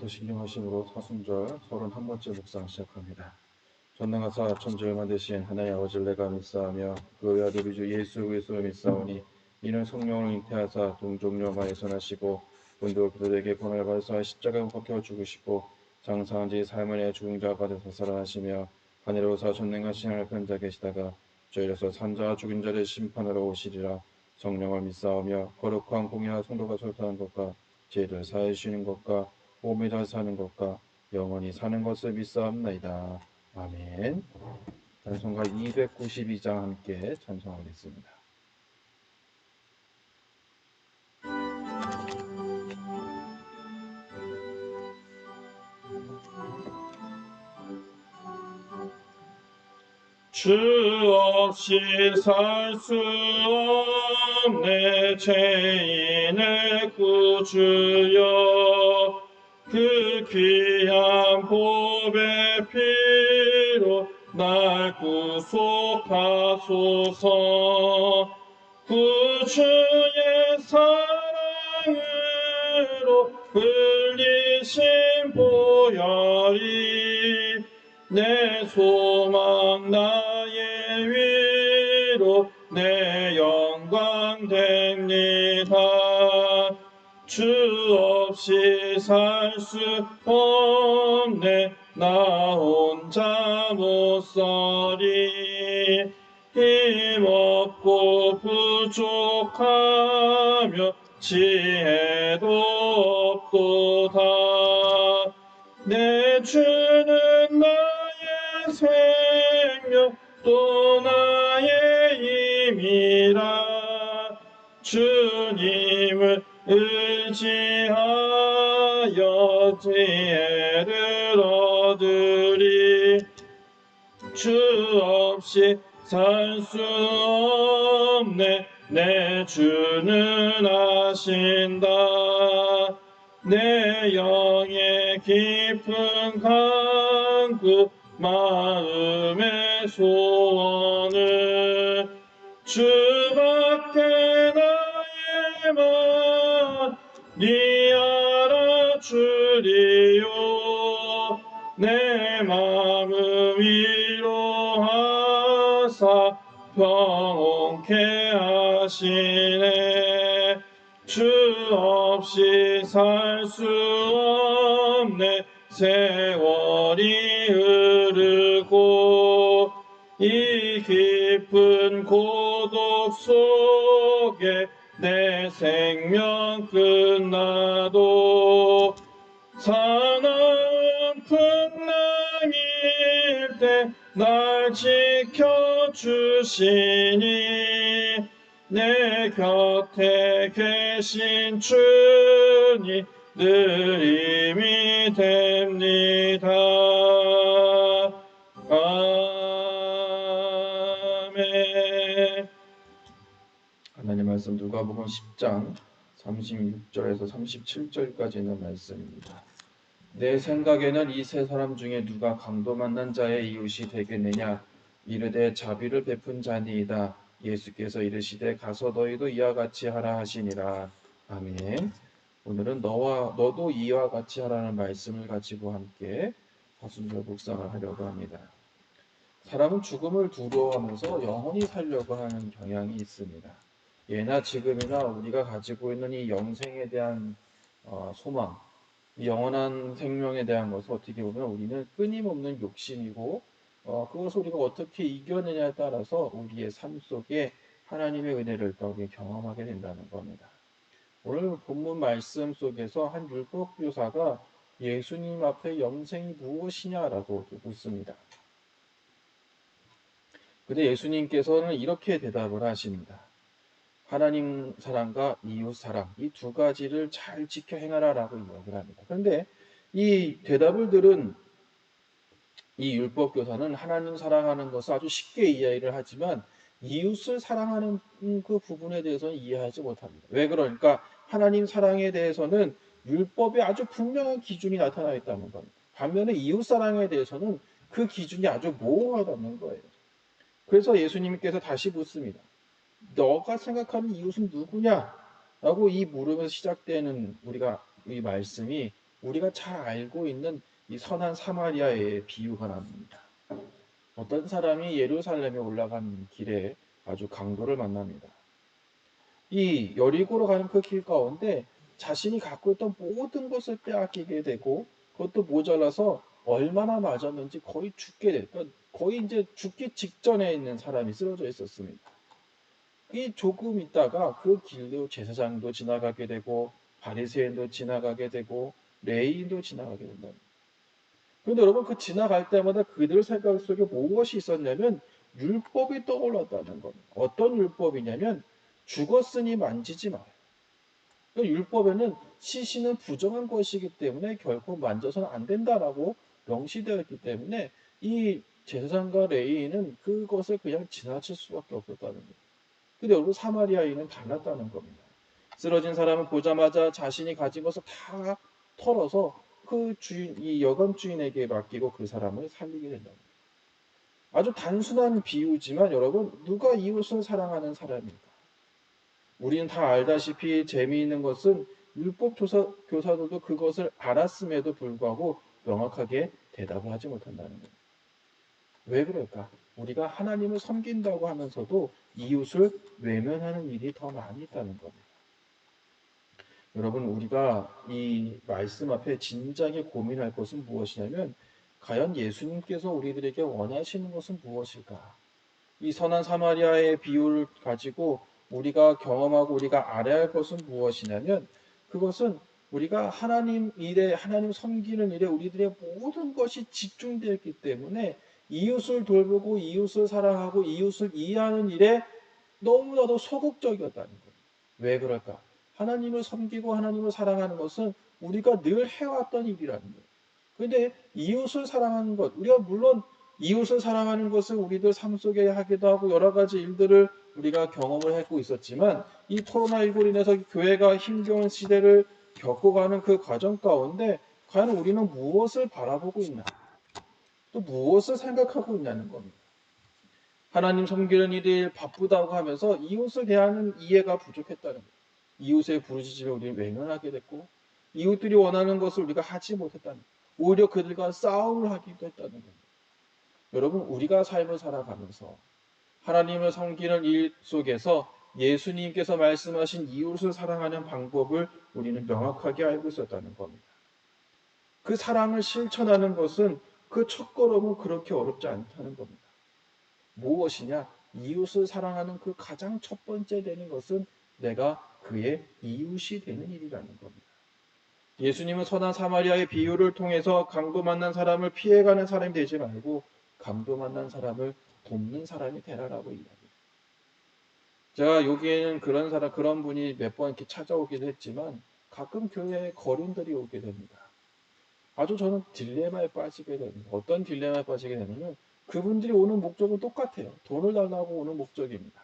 신령하심으로 사순절 31번째 묵상 시작합니다. 전능하사 천지를 만드신 하나님 아버지를 내가 믿사하며 그 외아들 우리 주 예수 그리스도를 믿사오니 이는 성령을 잉태하사 동정녀마에 선하시고 본도 그들에게 권한을 받으사 십자가에 못 박혀 죽으시고 장사한 지 삶을 죽은 자 가운데서 살아나시며 하늘에 오사 전능하신 하나님 큰 자 계시다가 저희로서 산자와 죽은 자를 심판하러 오시리라. 성령을 믿사오며 거룩한 공의와 성도가 설파하는 것과 죄를 사해 주시는 것과 몸이 잘 사는 것과 영원히 사는 것을 믿사옵나이다. 아멘. 찬송가 292장 함께 찬송하겠습니다. 주 없이 살 수 없네 죄인의 구주여 그 귀한 보배 피로 날 구속하소서 구주의 사랑으로 흘리신 보혈이 내 소망 나의 위로 내 영광 됩니다. 주 없이 살 수 없네 나 혼자 못 서리 힘없고 부족하며 지혜도 없도다 내 주는 나의 생명 또 나의 힘이라 주님을 의지하여 지혜를 얻으리 주 없이 살 수 없네 내 주는 아신다 내 영의 깊은 간구 마음의 소원을 주밖에 나의 맘이 알아주리요 내 마음을 위로하사 평온케 하시네 주 없이 살 수 없네 세월이 흐르고 이 깊은 고독 속에 내 생명 끝나도 사나운 풍랑일 때 날 지켜주시니 내 곁에 계신 주님 늘 힘이 됩니다. 아멘. 하나님 말씀 누가복음 10장 36절에서 37절까지 있는 말씀입니다. 내 생각에는 이 세 사람 중에 누가 강도 만난 자의 이웃이 되겠느냐 이르되 자비를 베푼 자니이다. 예수께서 이르시되 가서 너희도 이와 같이 하라 하시니라. 아멘. 오늘은 너도 이와 같이 하라는 말씀을 가지고 함께 사순절 묵상을 하려고 합니다. 사람은 죽음을 두려워하면서 영원히 살려고 하는 경향이 있습니다. 예나 지금이나 우리가 가지고 있는 이 영생에 대한 소망, 이 영원한 생명에 대한 것을 어떻게 보면 우리는 끊임없는 욕심이고 그것을 우리가 어떻게 이겨내냐에 따라서 우리의 삶 속에 하나님의 은혜를 더 경험하게 된다는 겁니다. 오늘 본문 말씀 속에서 한 율법교사가 예수님 앞에 영생이 무엇이냐라고 묻습니다. 근데 예수님께서는 이렇게 대답을 하십니다. 하나님 사랑과 이웃 사랑, 이 두 가지를 잘 지켜 행하라라고 이야기를 합니다. 그런데 이 대답을 들은 이 율법교사는 하나님 사랑하는 것을 아주 쉽게 이해를 하지만 이웃을 사랑하는 그 부분에 대해서는 이해하지 못합니다. 왜 그러니까 하나님 사랑에 대해서는 율법에 아주 분명한 기준이 나타나 있다는 겁니다. 반면에 이웃 사랑에 대해서는 그 기준이 아주 모호하다는 거예요. 그래서 예수님께서 다시 묻습니다. 너가 생각하는 이웃은 누구냐? 라고 이 물음에서 시작되는 우리가 이 말씀이 우리가 잘 알고 있는 이 선한 사마리아의 비유가 나옵니다. 어떤 사람이 예루살렘에 올라가는 길에 아주 강도를 만납니다. 이 여리고로 가는 그 길 가운데 자신이 갖고 있던 모든 것을 빼앗기게 되고 그것도 모자라서 얼마나 맞았는지 거의 죽게 됐, 그러니까 거의 이제 죽기 직전에 있는 사람이 쓰러져 있었습니다. 이 조금 있다가 그 길로 제사장도 지나가게 되고 바리새인도 지나가게 되고 레위인도 지나가게 된다. 그런데 여러분 그 지나갈 때마다 그들 생각 속에 무엇이 있었냐면 율법이 떠올랐다는 겁니다. 어떤 율법이냐면 죽었으니 만지지 마라. 그러니까 율법에는 시신은 부정한 것이기 때문에 결코 만져서는 안 된다라고 명시되어 있기 때문에 이 제사장과 레위인은 그것을 그냥 지나칠 수밖에 없었다는 거예요. 근데 여러분 사마리아인은 달랐다는 겁니다. 쓰러진 사람은 보자마자 자신이 가진 것을 다 털어서 그 주인, 이 여관 주인에게 맡기고 그 사람을 살리게 된다. 아주 단순한 비유지만 여러분 누가 이웃을 사랑하는 사람입니까? 우리는 다 알다시피 재미있는 것은 율법 교사들도 그것을 알았음에도 불구하고 명확하게 대답을 하지 못한다는 거예요. 왜 그럴까? 우리가 하나님을 섬긴다고 하면서도 이웃을 외면하는 일이 더 많이 있다는 겁니다. 여러분, 우리가 이 말씀 앞에 진작에 고민할 것은 무엇이냐면, 과연 예수님께서 우리들에게 원하시는 것은 무엇일까? 이 선한 사마리아의 비유를 가지고 우리가 경험하고 우리가 알아야 할 것은 무엇이냐면, 그것은 우리가 하나님 일에, 하나님 섬기는 일에 우리들의 모든 것이 집중되어 있기 때문에 이웃을 돌보고 이웃을 사랑하고 이웃을 이해하는 일에 너무나도 소극적이었다는 거예요. 왜 그럴까? 하나님을 섬기고 하나님을 사랑하는 것은 우리가 늘 해왔던 일이라는 거예요. 그런데 이웃을 사랑하는 것, 우리가 물론 이웃을 사랑하는 것을 우리들 삶 속에 하기도 하고 여러 가지 일들을 우리가 경험을 하고 있었지만 이 코로나19로 인해서 교회가 힘겨운 시대를 겪어가는 그 과정 가운데 과연 우리는 무엇을 바라보고 있나? 또 무엇을 생각하고 있냐는 겁니다. 하나님 섬기는 일이 바쁘다고 하면서 이웃을 대하는 이해가 부족했다는 거예요. 이웃의 부르짖음에 우리는 외면하게 됐고 이웃들이 원하는 것을 우리가 하지 못했다는 거예요. 오히려 그들과 싸움을 하기도 했다는 거예요. 여러분 우리가 삶을 살아가면서 하나님을 섬기는 일 속에서 예수님께서 말씀하신 이웃을 사랑하는 방법을 우리는 명확하게 알고 있었다는 겁니다. 그 사랑을 실천하는 것은 그 첫걸음은 그렇게 어렵지 않다는 겁니다. 무엇이냐? 이웃을 사랑하는 그 가장 첫 번째 되는 것은 내가 그의 이웃이 되는 일이라는 겁니다. 예수님은 선한 사마리아의 비유를 통해서 강도 만난 사람을 피해가는 사람이 되지 말고 강도 만난 사람을 돕는 사람이 되라라고 이야기해요. 제가 여기에는 그런 사람, 그런 분이 몇 번 이렇게 찾아오기도 했지만 가끔 교회에 거린들이 오게 됩니다. 아주 저는 딜레마에 빠지게 됩니다. 어떤 딜레마에 빠지게 되냐면 그분들이 오는 목적은 똑같아요. 돈을 달라고 오는 목적입니다.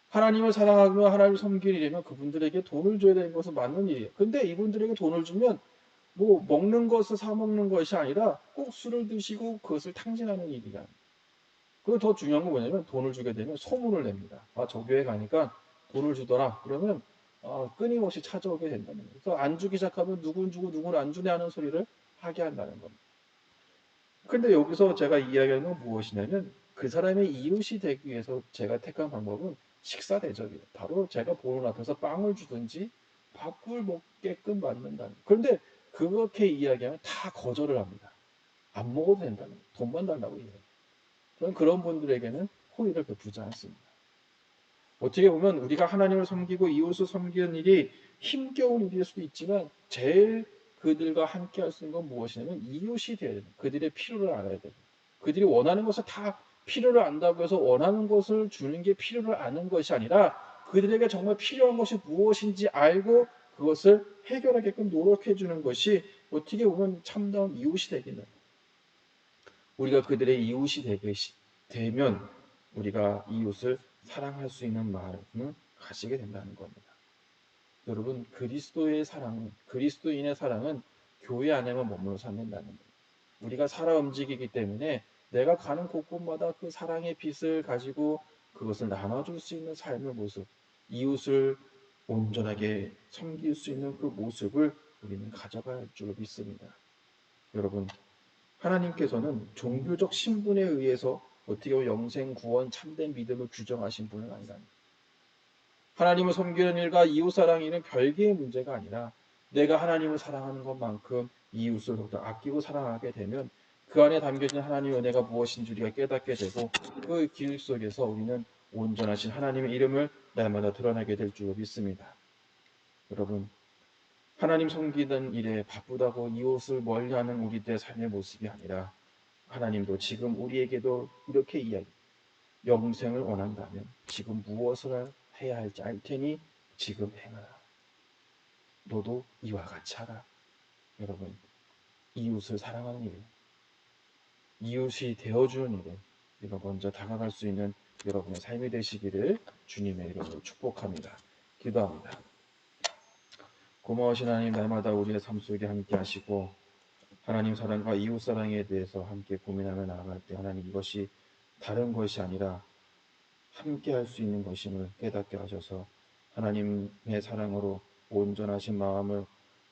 하나님을 사랑하며 하나님을 섬기려면 그분들에게 돈을 줘야 되는 것은 맞는 일이에요. 근데 이분들에게 돈을 주면 뭐 먹는 것을 사 먹는 것이 아니라 꼭 술을 드시고 그것을 탕진하는 일이야. 그리고 더 중요한 건 뭐냐면 돈을 주게 되면 소문을 냅니다. 아, 저 교회 가니까 돈을 주더라. 그러면 끊임없이 찾아오게 된다는 거예요. 그래서 안 주기 시작하면 누군 주고 누군 안 주네 하는 소리를 하게 한다는 겁니다. 근데 여기서 제가 이야기하는 건 무엇이냐면 그 사람의 이웃이 되기 위해서 제가 택한 방법은 식사 대접이에요. 바로 제가 보는 앞에서 빵을 주든지 밥을 먹게끔 만든다는. 그런데 그렇게 이야기하면 다 거절을 합니다. 안 먹어도 된다는. 돈만 달라고 이야기해요. 저는 그런 분들에게는 호의를 베푸지 않습니다. 어떻게 보면 우리가 하나님을 섬기고 이웃을 섬기는 일이 힘겨운 일일 수도 있지만 제일 그들과 함께 할 수 있는 건 무엇이냐면 이웃이 되어야 됩니다. 그들의 필요를 알아야 됩니다. 그들이 원하는 것을 다 필요를 안다고 해서 원하는 것을 주는 게 필요를 아는 것이 아니라 그들에게 정말 필요한 것이 무엇인지 알고 그것을 해결하게끔 노력해 주는 것이 어떻게 보면 참다운 이웃이 되겠는. 우리가 그들의 이웃이 되면 우리가 이웃을 사랑할 수 있는 마음을 가지게 된다는 겁니다. 여러분, 그리스도의 사랑은, 그리스도인의 사랑은 교회 안에만 머물러 산다는 거예요. 우리가 살아 움직이기 때문에 내가 가는 곳곳마다 그 사랑의 빛을 가지고 그것을 나눠줄 수 있는 삶의 모습, 이웃을 온전하게 섬길 수 있는 그 모습을 우리는 가져가야 할 줄로 믿습니다. 여러분, 하나님께서는 종교적 신분에 의해서 어떻게 보면 영생, 구원, 참된 믿음을 규정하신 분은 아니다. 하나님을 섬기는 일과 이웃사랑이는 별개의 문제가 아니라 내가 하나님을 사랑하는 것만큼 이웃을 더욱더 아끼고 사랑하게 되면 그 안에 담겨진 하나님의 은혜가 무엇인지 우리가 깨닫게 되고 그 길 속에서 우리는 온전하신 하나님의 이름을 날마다 드러나게 될 줄로 믿습니다. 여러분, 하나님 섬기는 일에 바쁘다고 이웃을 멀리하는 우리들의 삶의 모습이 아니라 하나님도 지금 우리에게도 이렇게 이야기, 영생을 원한다면 지금 무엇을 해야 할지 알 테니 지금 행하라. 너도 이와 같이 하라. 여러분, 이웃을 사랑하는 일, 이웃이 되어주는 일에 우리가 먼저 다가갈 수 있는 여러분의 삶이 되시기를 주님의 이름으로 축복합니다. 기도합니다. 고마우신 하나님, 날마다 우리의 삶 속에 함께 하시고 하나님 사랑과 이웃 사랑에 대해서 함께 고민하며 나아갈 때 하나님 이것이 다른 것이 아니라 함께 할 수 있는 것임을 깨닫게 하셔서 하나님의 사랑으로 온전하신 마음을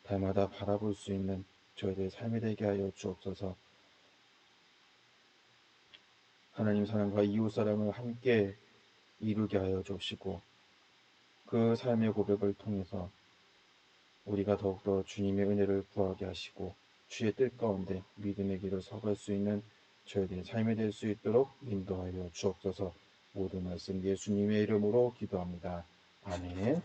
날마다 바라볼 수 있는 저희들의 삶이 되게 하여 주옵소서. 하나님 사랑과 이웃 사랑을 함께 이루게 하여 주옵시고 그 삶의 고백을 통해서 우리가 더욱더 주님의 은혜를 구하게 하시고 주의 뜻 가운데 믿음의 길을 서갈 수 있는 저희들의 삶이 될 수 있도록 인도하여 주옵소서. 모든 말씀 예수님의 이름으로 기도합니다. 아멘.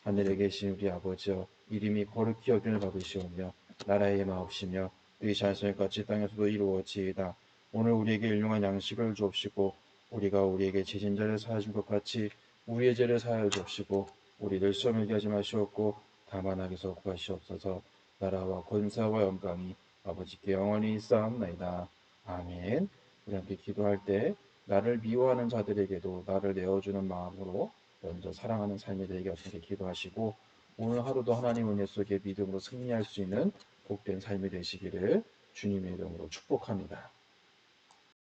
하늘에 계신 우리 아버지여, 이름이 거룩히 여김을 받으시오며 나라의 마옵시며 뜻이 하늘에 같이 땅에서도 이루어지이다. 오늘 우리에게 일용할 양식을 주옵시고 우리가 우리에게 죄진 자를 사하신 것 같이 우리의 죄를 사하여 주옵시고 우리를 시험에 들게 하지 마시옵고 다만 악에서 구하시옵소서. 나라와 권세와 영광이 아버지께 영원히 있사옵나이다. 아멘. 우리 함께 기도할 때 나를 미워하는 자들에게도 나를 내어주는 마음으로 먼저 사랑하는 삶이 되게 어떻게 기도하시고 오늘 하루도 하나님 은혜 속에 믿음으로 승리할 수 있는 복된 삶이 되시기를 주님의 이름으로 축복합니다.